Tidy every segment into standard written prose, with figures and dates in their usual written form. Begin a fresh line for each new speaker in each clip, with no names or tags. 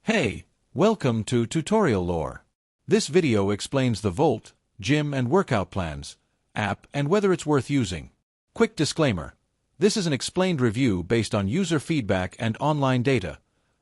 Hey, welcome to Tutorial Lore. This video explains the Volt, Gym and Workout Plans app and whether it's worth using. Quick disclaimer. This is an explained review based on user feedback and online data,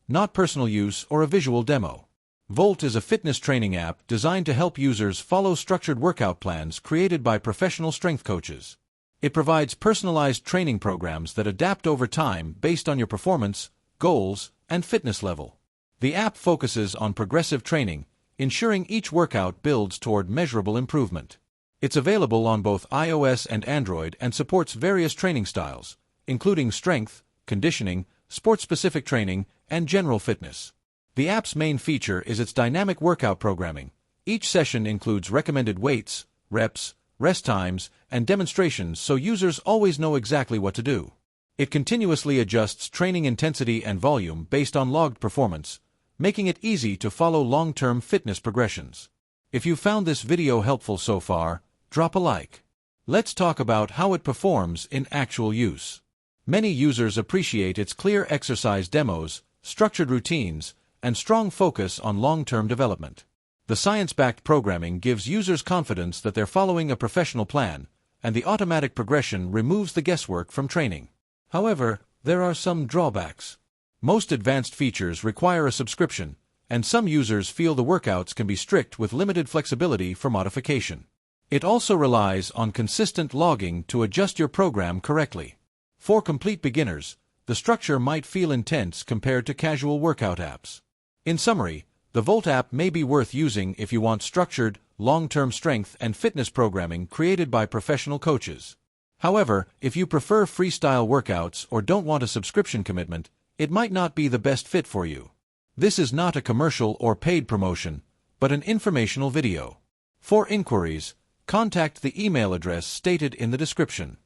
not personal use or a visual demo. Volt is a fitness training app designed to help users follow structured workout plans created by professional strength coaches. It provides personalized training programs that adapt over time based on your performance, goals, and fitness level. The app focuses on progressive training, ensuring each workout builds toward measurable improvement. It's available on both iOS and Android and supports various training styles, including strength, conditioning, sport-specific training, and general fitness. The app's main feature is its dynamic workout programming. Each session includes recommended weights, reps, rest times, and demonstrations so users always know exactly what to do. It continuously adjusts training intensity and volume based on logged performance, making it easy to follow long-term fitness progressions. If you found this video helpful so far, drop a like. Let's talk about how it performs in actual use. Many users appreciate its clear exercise demos, structured routines, and strong focus on long-term development. The science-backed programming gives users confidence that they're following a professional plan, and the automatic progression removes the guesswork from training. However, there are some drawbacks. Most advanced features require a subscription, and some users feel the workouts can be strict with limited flexibility for modification. It also relies on consistent logging to adjust your program correctly. For complete beginners, the structure might feel intense compared to casual workout apps. In summary, the Volt app may be worth using if you want structured, long-term strength and fitness programming created by professional coaches. However, if you prefer freestyle workouts or don't want a subscription commitment, it might not be the best fit for you. This is not a commercial or paid promotion, but an informational video. For inquiries, contact the email address stated in the description.